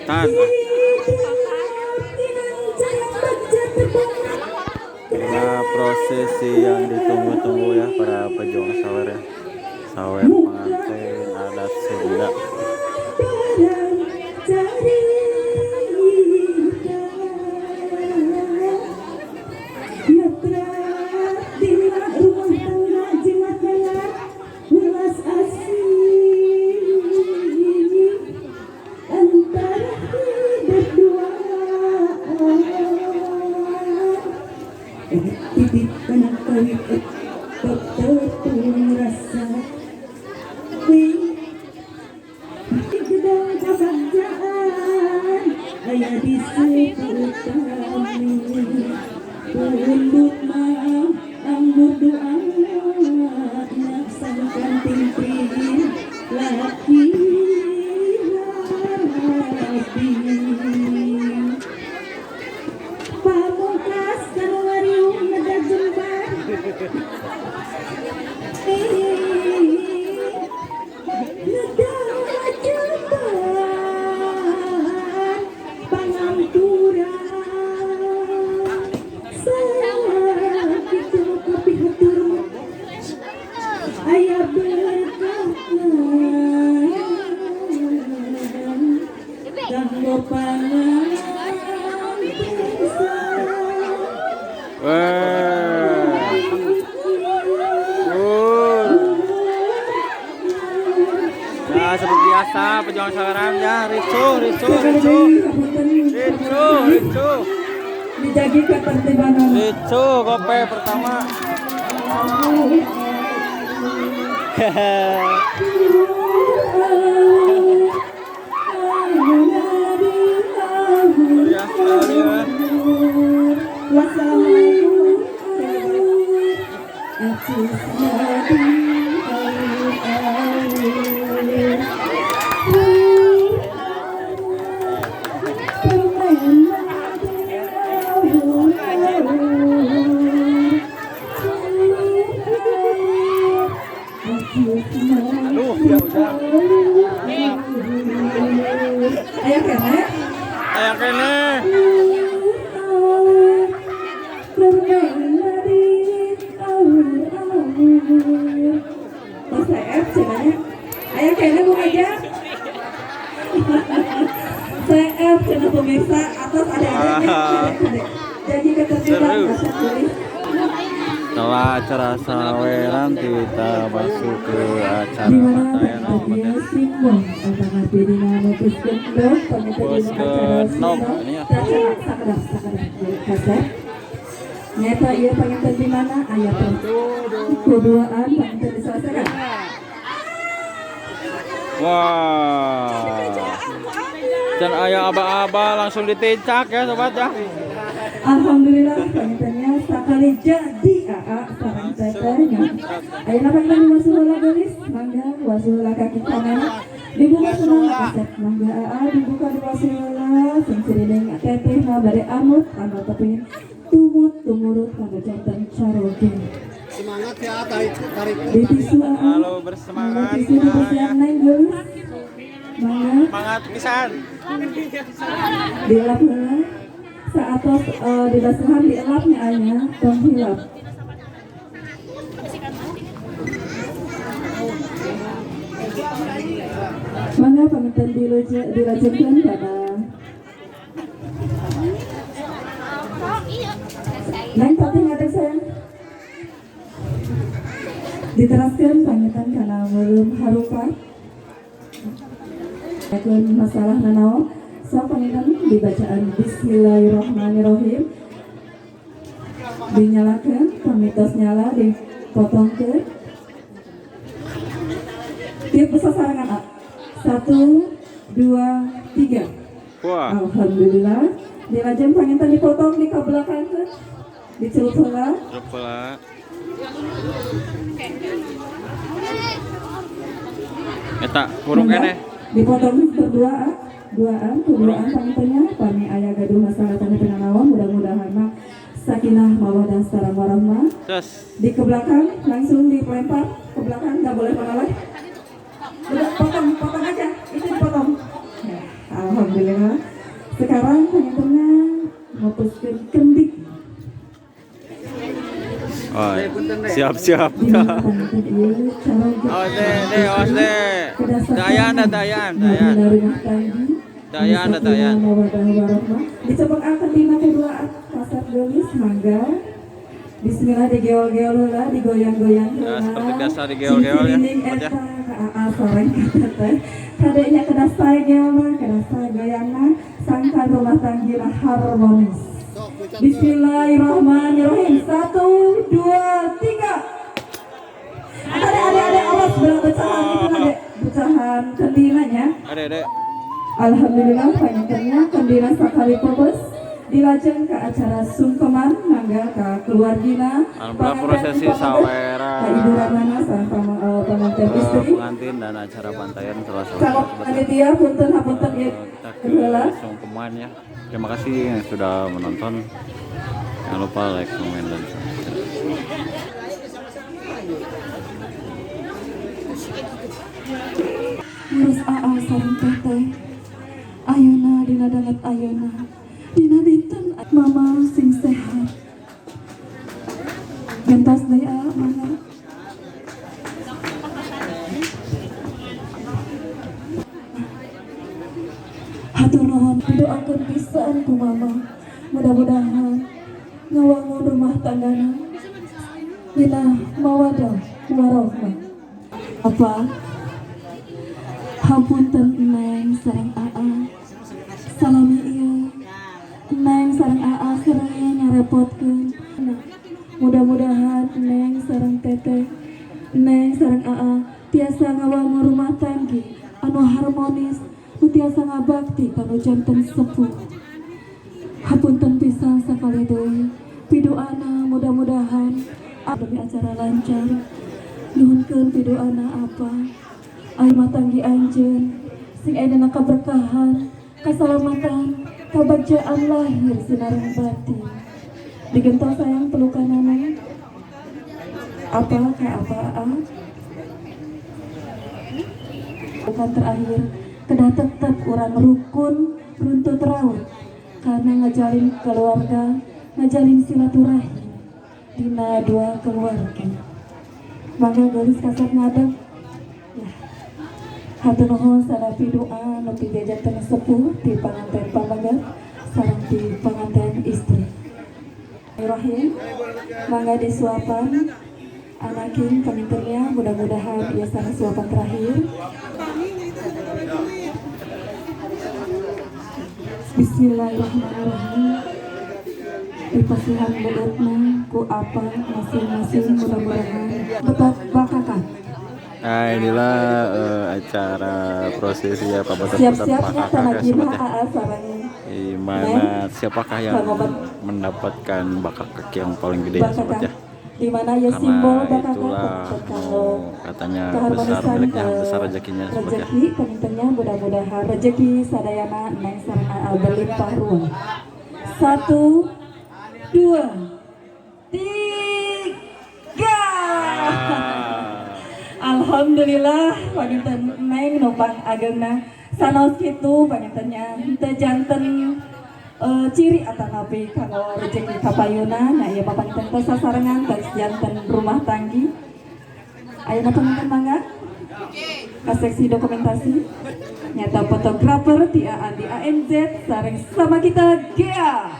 Tan. Nah, prosesi yang ditunggu-tunggu ya para pejuang sawer ya. Sawer pengantin adat Sunda. Titik kanan kawit tertepung rasa gedang kebagjaan ayah di sekutami pundut maaf anggur doa nak sangkan timpin laki rapi pamungkas karuarium nadajembar Ya seperti biasa pejuang saweran ya, ricu. Dijagi ketertibanan. Ricu gope pertama. Ya sekali ya. Wassalamualaikum. Aduh, ya udah. Ayah kene. Ayo kene. Mas CF cenanya. Ayah kene Bu aja. CF cenah pemirsa atas ada jadi ketertiban kasih tulis. Setelah acara saweran kita masuk ke acara Di mana patayan dia simbol antara dirinya mepus gendong Bos ke nom ini ya. sakadar kaset nyata iya penginten di mana ayat keduaan penginten diselesaikan. Wah. Dan ayah aba-aba langsung ditincak ya sobat ya. Alhamdulillah pengintennya sekali jadi sarang tetenya. Ayeuna penginten wasulah gelis mangga wasulah kaki kanan dibuka sunang kaset mangga dibuka di wasulah sing sirining teteh na bare amut anu tepin tumut tumurut kanggo janten caroge. Semangat ya tarik Di tisu Halo bersemangat tisu ya. dipersiap neng gelis mangga Semangat pisan. dielap heula saatos di basuhan dielapnya aya tong hilap. Mangga penginten dilajengkeun pada Neng tapi ngadeg sayang diteraskan pangitan karena belum harupa akan masalah nanaon so pangitan dibacaan Bismillahirrahmanirrahim dinyalakan pamitos nyala dipotongkan tiap besar sarangan A 1, 2, 3 Wah. Alhamdulillah dilajeng panginten dipotong dikabelakankeun dicelup heula Coba. Eta burung kene. dipotong berduaan kuduaan pangintennya pami aya gaduh masalah tanu pinanaon mudah-mudahan mah sakinah mawaddah sareng warahmah Terus. di ke belakang langsung dilempar ke belakang nggak boleh menoleh udah potong aja itu dipotong ya, Alhamdulillah. Sekarang pengennya memutuskan kendik. Oh, siap-siap. Oh, Dayan. Dicoba akan lima kedua kasar gelis mangga. Bismillah digeol-geol lah, digoyang-goyang Ya, seperti biasa digeol-geol ya, Sobat ya. Soreng kata kadenya kena saya geol, kena saya goyangan, sangkan rumah tangga harmonis. Bismillahirrahmanirrahim. 1, 2, 3. Ada awas pecahan itu ada pecahan kendinanya. Ada. Alhamdulillah panjangnya kendina sakali popes dilajeng ke acara sungkeman mangga ke keluargina. Alhamdulillah prosesi sawera. Ibu Ramana sang pengantin istri. Pengantin dan acara pantaian telah selesai. Kalau panitia punten hapunten ya. Kita ke sungkeman ya. Terima kasih yang sudah menonton. Jangan lupa like, komen, dan subscribe. Ngurus AA sareng teteh. Ayeuna dina danget ayeuna. Dina dinten mama sing sehat. Gentos deui AA mangga. Hatur nuhun doakeun pisan ku mama. Mudah-mudahan ngawangun rumah tanggana dina mawadah warahmah. Apa? Hapunten Neng sareng AA. Salami ieu. Neng sareng AA kereng ngarepotkeun. Mudah-mudahan Neng sareng Teteh, Neng sareng AA tiasa ngawangun rumah tangga anu harmonis, nu tiasa ngabakti kanu janten sepuh. Hapunten pisan sakali deui. Pidoana mudah-mudahan demi acara lancar. Nuhunkeun pidoana apa? Ayo matanggi anjeun sing ayeuna kaberkahan, kasalamatan, kabagjaan lahir sinareng batin. Digentol sayang pelukanana. Apa kayak apa? Bukan terakhir, kedah tetep urang rukun runtut raut karena ngajalin keluarga, ngajalin silaturahim dina dua keluarga. Mangga geus kasat ngadeg. Hatur nuhun sanapi doa nepi janten sepuh di panganten pamagar sareng di panganten istri. Bismillahirrahmanirrahim. Mangga disuapan anakin penginternya, mudah-mudahan ieu sana suapan terakhir. Bismillahirrahmanirrahim. Dipasihan beutna ku apa masing-masing, mudah-mudahan betap bakakan. Nah, inilah acara prosesi ya Pak Batas Siap-siapnya tanah Sobat ya. AA sareng Di mana siapakah yang mendapatkan bakak kaki yang paling gede ya Sobat ya? di mana ya Karena simbol bakal itulah katanya besar miliknya, besar rezekinya Sobat ya. rezeki pentingnya mudah-mudahan rezeki sadayana Neng sareng AA berlimpah ruah. 1, 2, 3. Alhamdulillah panginten Neng numpang ageuna sanos kitu pangintennya teu janten ciri atanapi kanggo rezeki kapayuna. Nya ieu mah panginten teh sasarengan teh janten rumah tanggi. Ayeuna panginten mangga ka seksi dokumentasi nyata fotografer ti Andi AMZ sareng sama kita Gea.